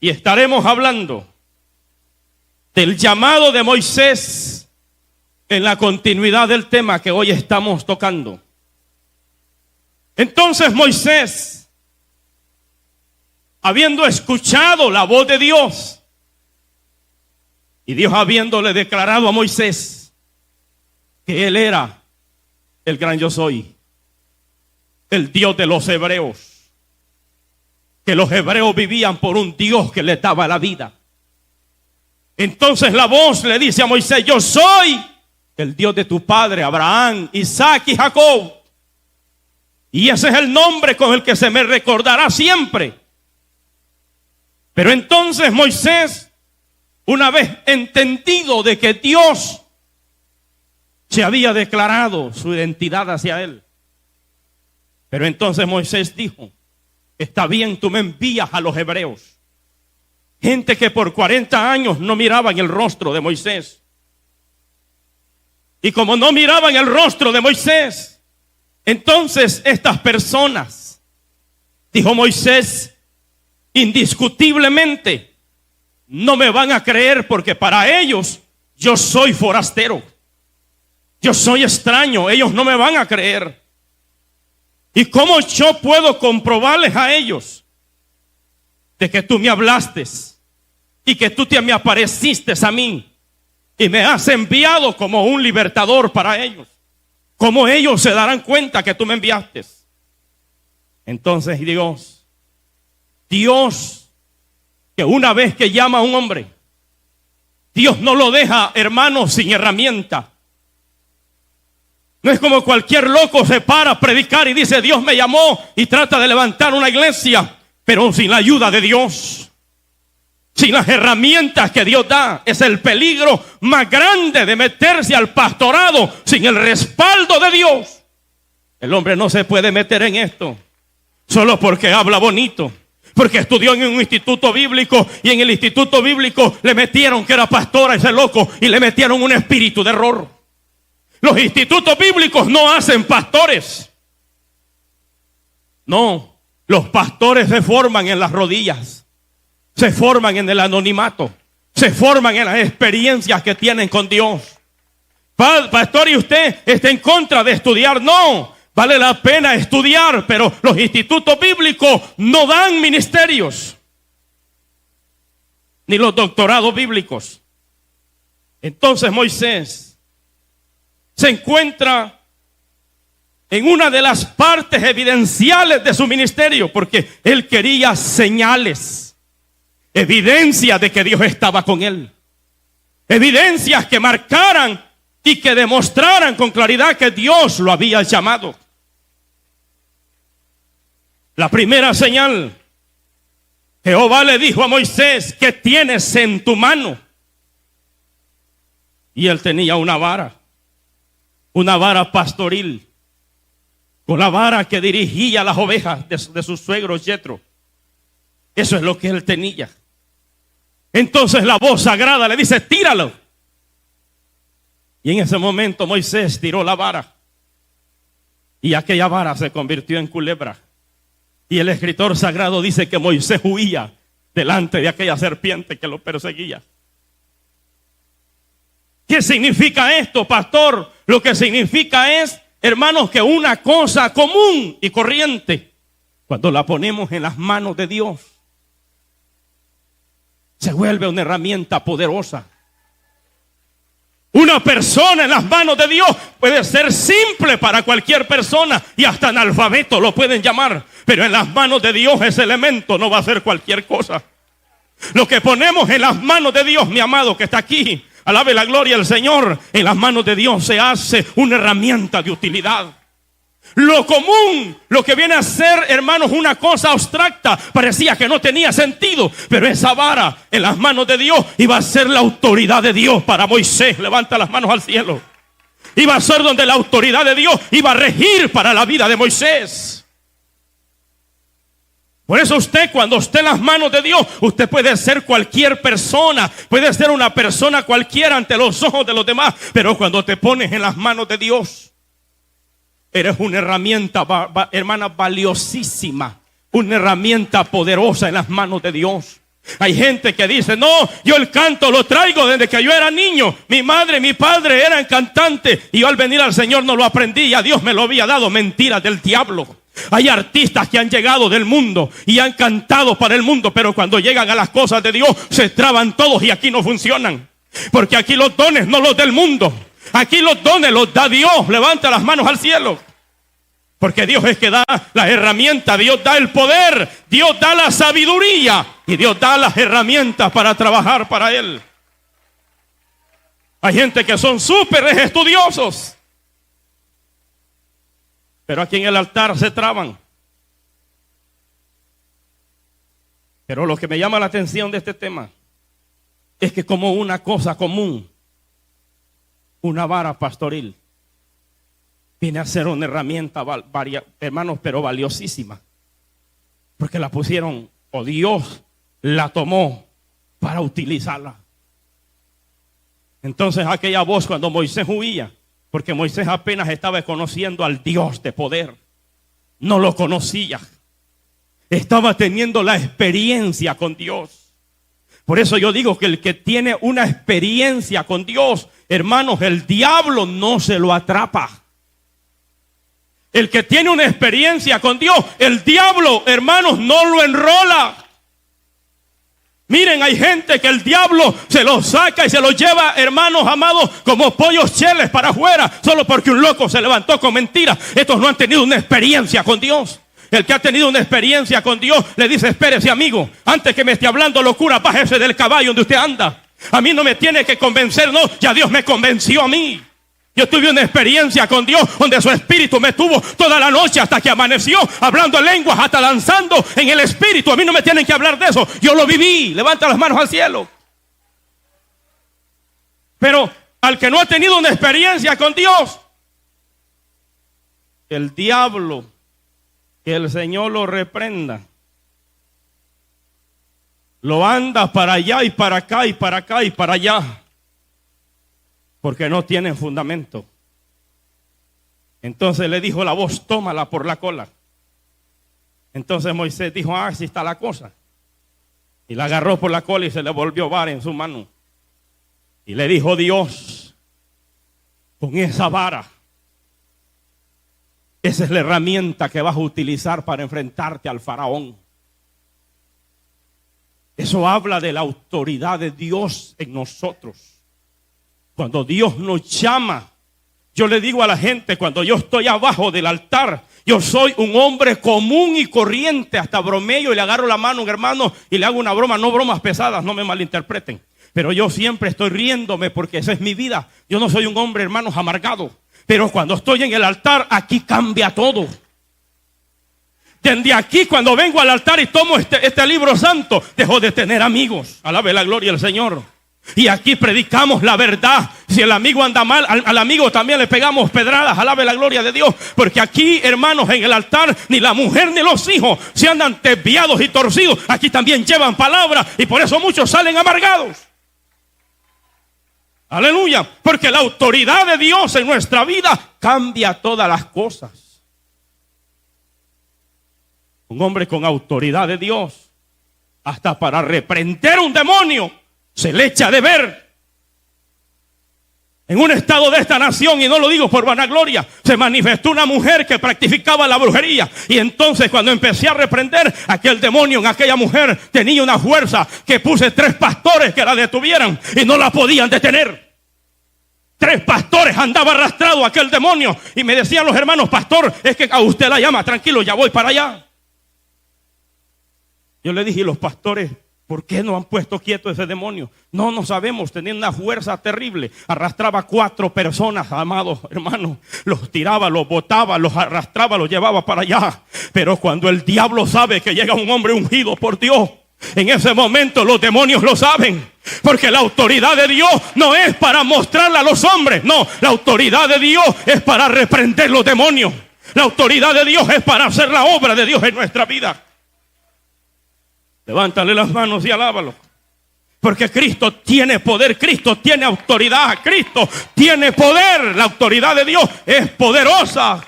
Y estaremos hablando del llamado de Moisés en la continuidad del tema que hoy estamos tocando. Entonces Moisés, habiendo escuchado la voz de Dios, y Dios habiéndole declarado a Moisés que él era el gran yo soy, el Dios de los hebreos, que los hebreos vivían por un Dios que les daba la vida. Entonces la voz le dice a Moisés: yo soy el Dios de tu padre Abraham, Isaac y Jacob. Y ese es el nombre con el que se me recordará siempre. Pero entonces Moisés, una vez entendido de que Dios se había declarado su identidad hacia él, pero entonces Moisés dijo: está bien, tú me envías a los hebreos, gente que por 40 años no miraban el rostro de Moisés. Y como no miraban el rostro de Moisés, entonces estas personas, dijo Moisés, indiscutiblemente no me van a creer, porque para ellos yo soy forastero, yo soy extraño, ellos no me van a creer. ¿Y cómo yo puedo comprobarles a ellos de que tú me hablaste y que tú te me apareciste a mí y me has enviado como un libertador para ellos? ¿Cómo ellos se darán cuenta que tú me enviaste? Entonces Dios, que una vez que llama a un hombre, Dios no lo deja, hermano, sin herramienta. No es como cualquier loco se para a predicar y dice: Dios me llamó, y trata de levantar una iglesia, pero sin la ayuda de Dios, sin las herramientas que Dios da. Es el peligro más grande de meterse al pastorado sin el respaldo de Dios. El hombre no se puede meter en esto solo porque habla bonito, porque estudió en un instituto bíblico, y en el instituto bíblico le metieron que era pastor a ese loco y le metieron un espíritu de error. Los institutos bíblicos no hacen pastores. No, los pastores se forman en las rodillas, se forman en el anonimato, se forman en las experiencias que tienen con Dios. Pastor, ¿y usted está en contra de estudiar? No, vale la pena estudiar, pero los institutos bíblicos no dan ministerios, ni los doctorados bíblicos. Entonces Moisés se encuentra en una de las partes evidenciales de su ministerio, porque él quería señales, evidencia de que Dios estaba con él, evidencias que marcaran y que demostraran con claridad que Dios lo había llamado. La primera señal, Jehová le dijo a Moisés: ¿qué tienes en tu mano? Y él tenía una vara pastoril, con la vara que dirigía las ovejas de su suegro Yetro. Eso es lo que él tenía. Entonces la voz sagrada le dice: tíralo. Y en ese momento Moisés tiró la vara, y aquella vara se convirtió en culebra. Y el escritor sagrado dice que Moisés huía delante de aquella serpiente que lo perseguía. ¿Qué significa esto, pastor? Lo que significa es, hermanos, que una cosa común y corriente, cuando la ponemos en las manos de Dios, se vuelve una herramienta poderosa. Una persona en las manos de Dios puede ser simple para cualquier persona, y hasta analfabeto lo pueden llamar, pero en las manos de Dios ese elemento no va a ser cualquier cosa. Lo que ponemos en las manos de Dios, mi amado que está aquí, alabe la gloria al Señor, en las manos de Dios se hace una herramienta de utilidad. Lo común, lo que viene a ser, hermanos, una cosa abstracta, parecía que no tenía sentido, pero esa vara en las manos de Dios iba a ser la autoridad de Dios para Moisés. Levanta las manos al cielo. Iba a ser donde la autoridad de Dios iba a regir para la vida de Moisés. Por eso usted, cuando esté en las manos de Dios, usted puede ser cualquier persona, puede ser una persona cualquiera ante los ojos de los demás, pero cuando te pones en las manos de Dios, eres una herramienta, hermana, valiosísima, una herramienta poderosa en las manos de Dios. Hay gente que dice, no, yo el canto lo traigo desde que yo era niño. Mi madre, mi padre eran cantantes y yo al venir al Señor no lo aprendí, ya Dios me lo había dado. Mentiras del diablo. Hay artistas que han llegado del mundo y han cantado para el mundo, pero cuando llegan a las cosas de Dios se traban todos y aquí no funcionan. Porque aquí los dones no los del mundo. Aquí los dones los da Dios. Levanta las manos al cielo. Porque Dios es que da las herramientas, Dios da el poder, Dios da la sabiduría y Dios da las herramientas para trabajar para Él. Hay gente que son súper estudiosos, pero aquí en el altar se traban. Pero lo que me llama la atención de este tema es que como una cosa común, una vara pastoril, viene a ser una herramienta, hermanos, pero valiosísima. Porque la pusieron, o Dios la tomó para utilizarla. Entonces aquella voz cuando Moisés huía, porque Moisés apenas estaba conociendo al Dios de poder. No lo conocía. Estaba teniendo la experiencia con Dios. Por eso yo digo que el que tiene una experiencia con Dios, hermanos, el diablo no se lo atrapa. El que tiene una experiencia con Dios, el diablo, hermanos, no lo enrola. Miren, hay gente que el diablo se los saca y se los lleva, hermanos amados, como pollos cheles para afuera, solo porque un loco se levantó con mentiras. Estos no han tenido una experiencia con Dios. El que ha tenido una experiencia con Dios le dice, espérese amigo, antes que me esté hablando locura, bájese del caballo donde usted anda. A mí no me tiene que convencer, no, ya Dios me convenció a mí. Yo tuve una experiencia con Dios donde su espíritu me tuvo toda la noche hasta que amaneció, hablando en lenguas, hasta danzando en el espíritu. A mí no me tienen que hablar de eso, yo lo viví. Levanta las manos al cielo. Pero al que no ha tenido una experiencia con Dios, el diablo, que el Señor lo reprenda, lo anda para allá y para acá y para acá y para allá. Porque no tienen fundamento. Entonces le dijo la voz, tómala por la cola. Entonces Moisés dijo, así está la cosa. Y la agarró por la cola y se le volvió vara en su mano. Y le dijo Dios, con esa vara, esa es la herramienta que vas a utilizar para enfrentarte al faraón. Eso habla de la autoridad de Dios en nosotros. Cuando Dios nos llama, yo le digo a la gente, cuando yo estoy abajo del altar, yo soy un hombre común y corriente, hasta bromeo y le agarro la mano a un hermano y le hago una broma, no bromas pesadas, no me malinterpreten. Pero yo siempre estoy riéndome porque esa es mi vida. Yo no soy un hombre, hermanos, amargado. Pero cuando estoy en el altar, aquí cambia todo. Desde aquí, cuando vengo al altar y tomo este libro santo, dejo de tener amigos. Alabe la gloria del Señor. Y aquí predicamos la verdad. Si el amigo anda mal, al amigo también le pegamos pedradas. Alabe la gloria de Dios. Porque aquí, hermanos, en el altar ni la mujer ni los hijos se andan desviados y torcidos. Aquí también llevan palabra y por eso muchos salen amargados. Aleluya. Porque la autoridad de Dios en nuestra vida cambia todas las cosas. Un hombre con autoridad de Dios, hasta para reprender un demonio, se le echa de ver. En un estado de esta nación, y no lo digo por vanagloria, se manifestó una mujer que practicaba la brujería. Y entonces cuando empecé a reprender, aquel demonio en aquella mujer tenía una fuerza que puse 3 pastores que la detuvieran y no la podían detener. 3 pastores andaba arrastrado aquel demonio. Y me decían los hermanos, pastor, es que a usted la llama, tranquilo, ya voy para allá. Yo le dije, ¿y los pastores por qué no han puesto quieto ese demonio? No sabemos, tenía una fuerza terrible. Arrastraba 4 personas, amados hermanos. Los tiraba, los botaba, los arrastraba, los llevaba para allá. Pero cuando el diablo sabe que llega un hombre ungido por Dios, en ese momento los demonios lo saben. Porque la autoridad de Dios no es para mostrarla a los hombres. No, la autoridad de Dios es para reprender los demonios. La autoridad de Dios es para hacer la obra de Dios en nuestra vida. Levántale las manos y alábalo. Porque Cristo tiene poder, Cristo tiene autoridad, Cristo tiene poder. La autoridad de Dios es poderosa.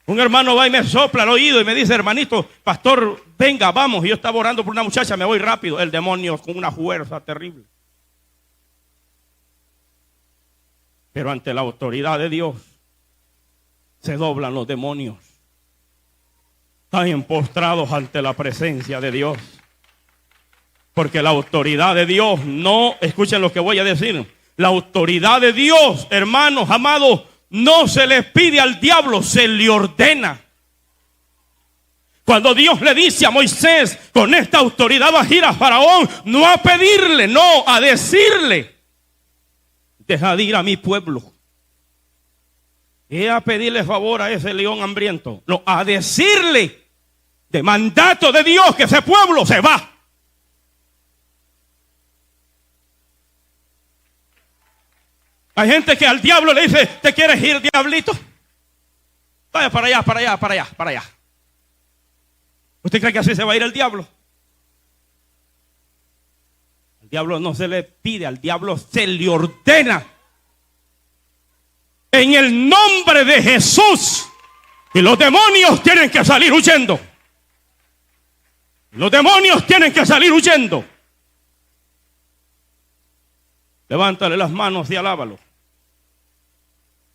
Un hermano va y me sopla al oído y me dice, hermanito, pastor, venga, vamos. Y yo estaba orando por una muchacha, me voy rápido. El demonio con una fuerza terrible. Pero ante la autoridad de Dios se doblan los demonios. Están postrados ante la presencia de Dios. Porque la autoridad de Dios no, escuchen lo que voy a decir. La autoridad de Dios, hermanos, amados, no se les pide al diablo, se le ordena. Cuando Dios le dice a Moisés, con esta autoridad vas a ir a Faraón, no a pedirle, no, a decirle, deja de ir a mi pueblo. Y a pedirle favor a ese león hambriento. No, a decirle, de mandato de Dios, que ese pueblo se va. Hay gente que al diablo le dice, ¿te quieres ir, diablito? Vaya para allá, para allá, para allá, para allá. ¿Usted cree que así se va a ir el diablo? Al diablo no se le pide, al diablo se le ordena. En el nombre de Jesús. Y los demonios tienen que salir huyendo. Los demonios tienen que salir huyendo. Levántale las manos y alábalo.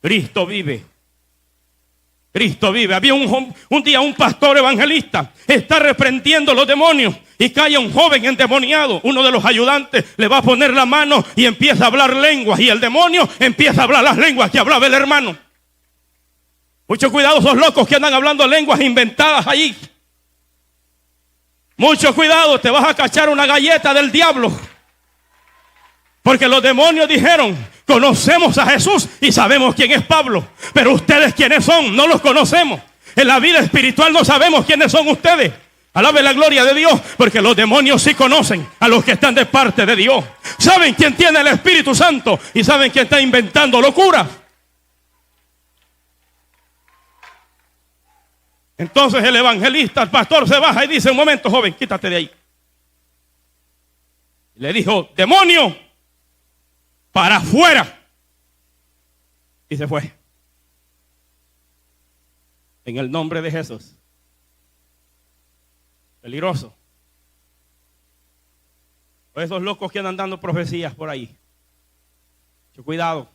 Cristo vive. Cristo vive. Había un día un pastor evangelista. Está reprendiendo los demonios. Y cae un joven endemoniado. Uno de los ayudantes le va a poner la mano y empieza a hablar lenguas. Y el demonio empieza a hablar las lenguas que hablaba el hermano. Mucho cuidado esos locos que andan hablando lenguas inventadas allí. Mucho cuidado, te vas a cachar una galleta del diablo. Porque los demonios dijeron, conocemos a Jesús y sabemos quién es Pablo. Pero ustedes quiénes son, no los conocemos. En la vida espiritual no sabemos quiénes son ustedes. Alabe la gloria de Dios, porque los demonios sí conocen a los que están de parte de Dios. Saben quién tiene el Espíritu Santo y saben quién está inventando locura. Entonces el evangelista, el pastor se baja y dice, un momento joven, quítate de ahí. Le dijo, demonio, para afuera. Y se fue. En el nombre de Jesús. Peligroso. O esos locos que andan dando profecías por ahí. Mucho cuidado.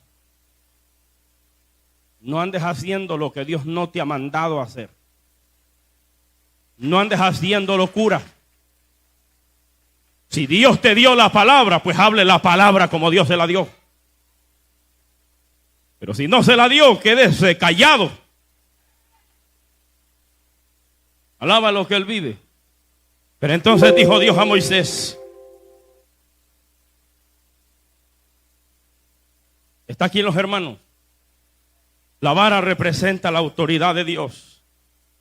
No andes haciendo lo que Dios no te ha mandado a hacer. No andes haciendo locura. Si Dios te dio la palabra, pues hable la palabra como Dios se la dio. Pero si no se la dio, quédese callado. Alaba lo que él vive. Pero entonces dijo Dios a Moisés. Está aquí los hermanos. La vara representa la autoridad de Dios.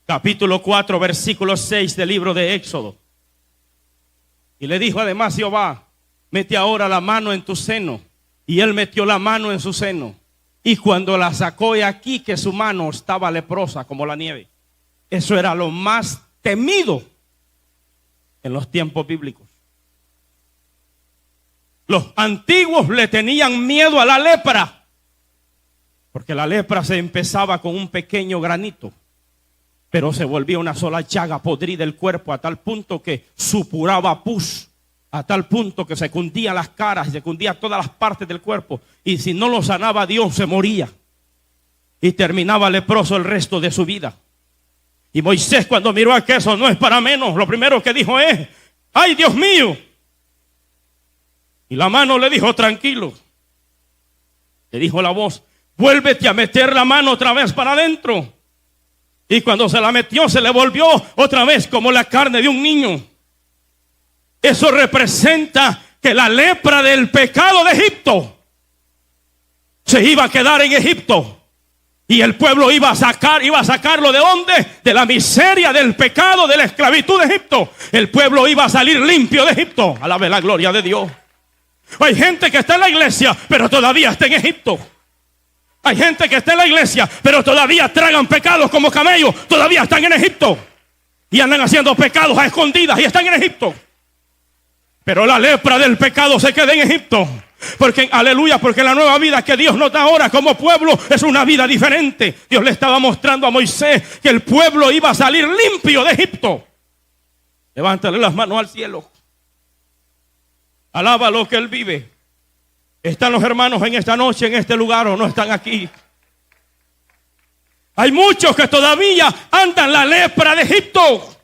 Capítulo 4, versículo 6 del libro de Éxodo. Y le dijo además Jehová, mete ahora la mano en tu seno. Y él metió la mano en su seno. Y cuando la sacó, he aquí que su mano estaba leprosa como la nieve. Eso era lo más temido en los tiempos bíblicos. Los antiguos le tenían miedo a la lepra. Porque la lepra se empezaba con un pequeño granito. Pero se volvía una sola llaga podrida del cuerpo a tal punto que supuraba pus. A tal punto que se cundía las caras y se cundía todas las partes del cuerpo. Y si no lo sanaba Dios, se moría. Y terminaba leproso el resto de su vida. Y Moisés, cuando miró a que eso no es para menos, lo primero que dijo es, ¡ay, Dios mío! Y la mano le dijo, tranquilo. Le dijo la voz, vuélvete a meter la mano otra vez para adentro. Y cuando se la metió, se le volvió otra vez como la carne de un niño. Eso representa que la lepra del pecado de Egipto se iba a quedar en Egipto. Y el pueblo iba a sacarlo ¿de dónde? De la miseria, del pecado, de la esclavitud de Egipto. El pueblo iba a salir limpio de Egipto. Alabe la gloria de Dios. Hay gente que está en la iglesia, pero todavía está en Egipto. Hay gente que está en la iglesia, pero todavía tragan pecados como camellos. Todavía están en Egipto. Y andan haciendo pecados a escondidas y están en Egipto. Pero la lepra del pecado se queda en Egipto. Porque, aleluya, porque la nueva vida que Dios nos da ahora como pueblo es una vida diferente. Dios le estaba mostrando a Moisés que el pueblo iba a salir limpio de Egipto. Levántale las manos al cielo. Alaba lo que Él vive. ¿Están los hermanos en esta noche, en este lugar, o no están aquí? Hay muchos que todavía andan la lepra de Egipto,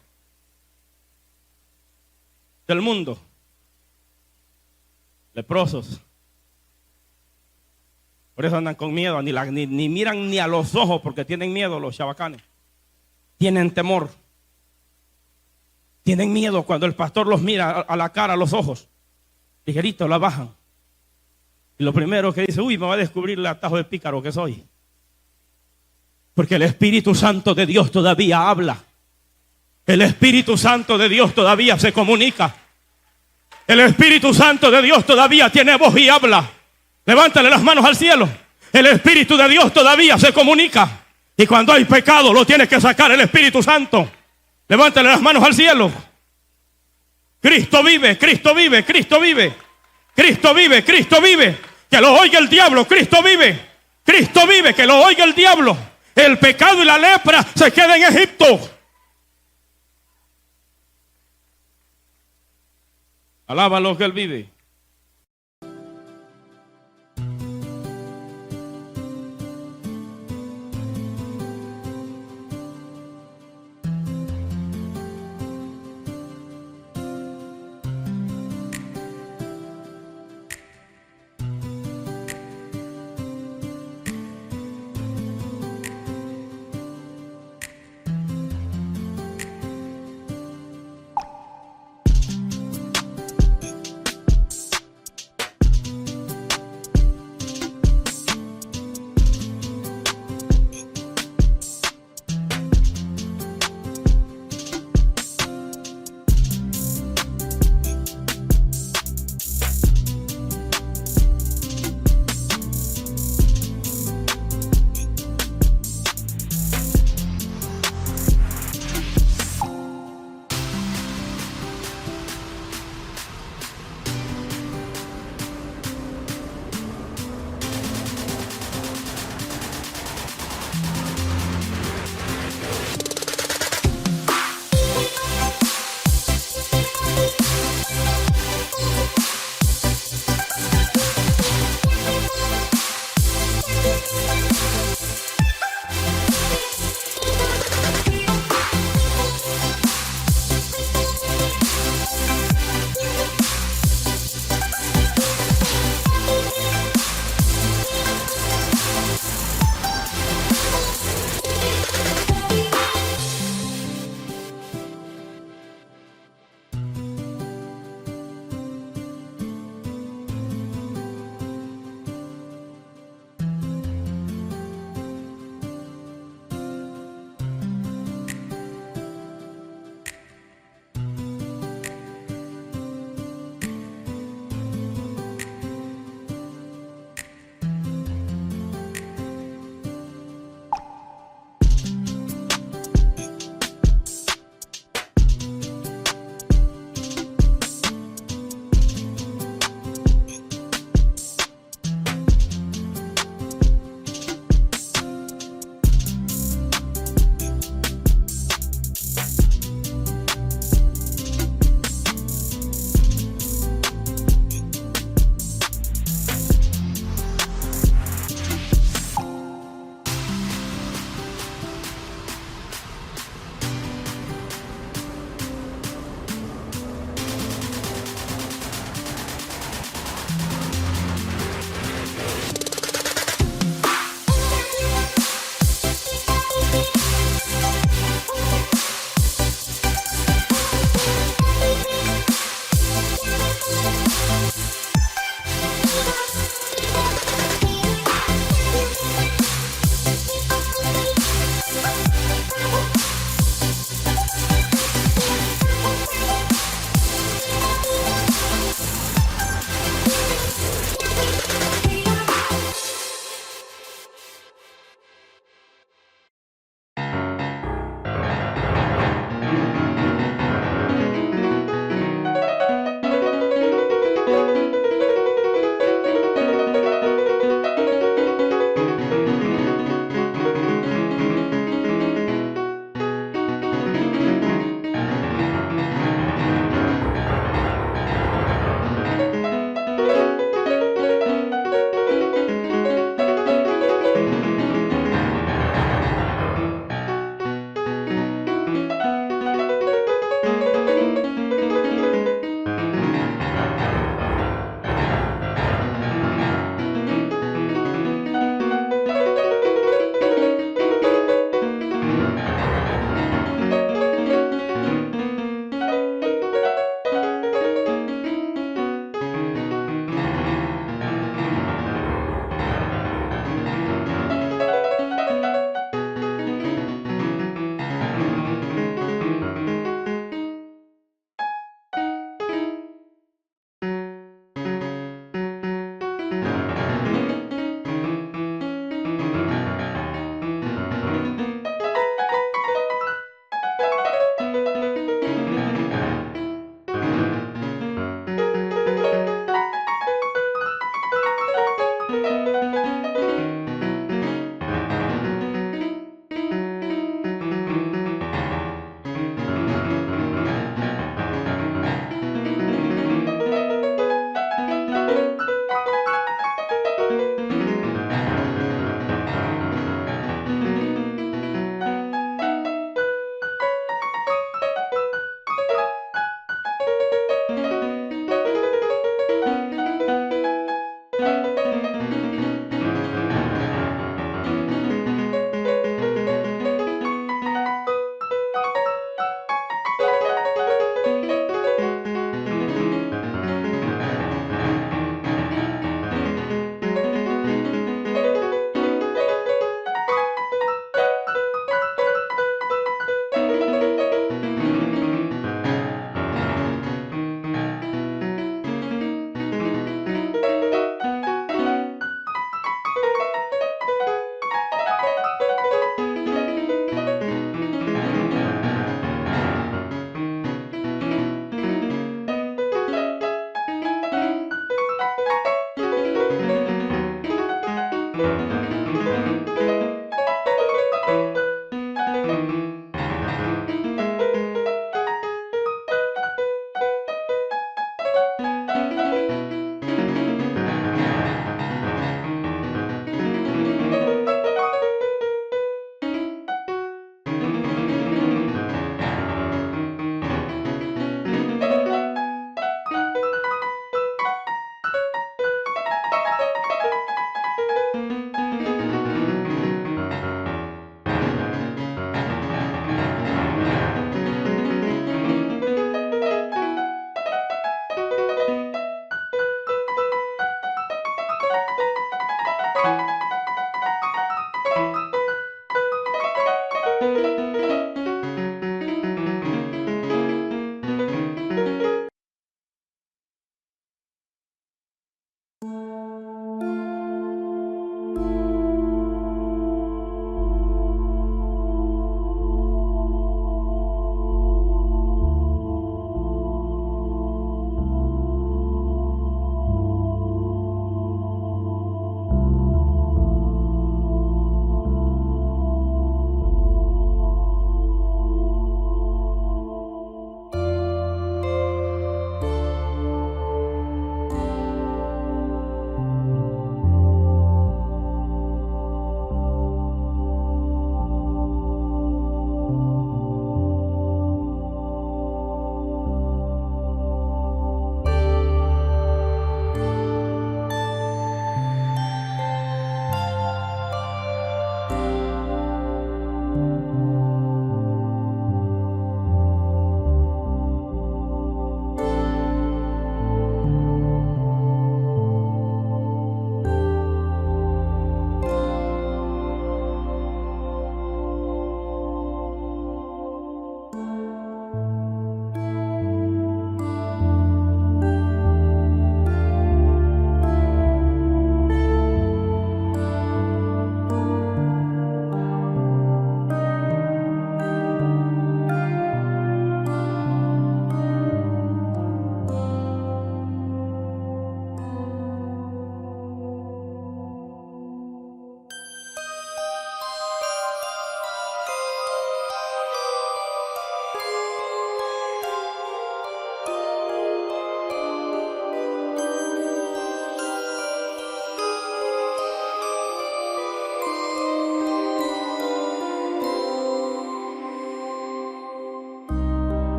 del mundo. Leprosos. Por eso andan con miedo, ni miran ni a los ojos, porque tienen miedo los chabacanes. Tienen temor. Tienen miedo cuando el pastor los mira a la cara, a los ojos. Ligerito la bajan. Y lo primero que dice, uy, me va a descubrir el atajo de pícaro que soy. Porque el Espíritu Santo de Dios todavía habla. El Espíritu Santo de Dios todavía se comunica. El Espíritu Santo de Dios todavía tiene voz y habla. Levántale las manos al cielo. El Espíritu de Dios todavía se comunica. Y cuando hay pecado lo tiene que sacar el Espíritu Santo. Levántale las manos al cielo. Cristo vive, Cristo vive, Cristo vive. Cristo vive, Cristo vive. Que lo oiga el diablo, Cristo vive. Cristo vive, que lo oiga el diablo. El pecado y la lepra se queda en Egipto. Alaba lo que Él vive.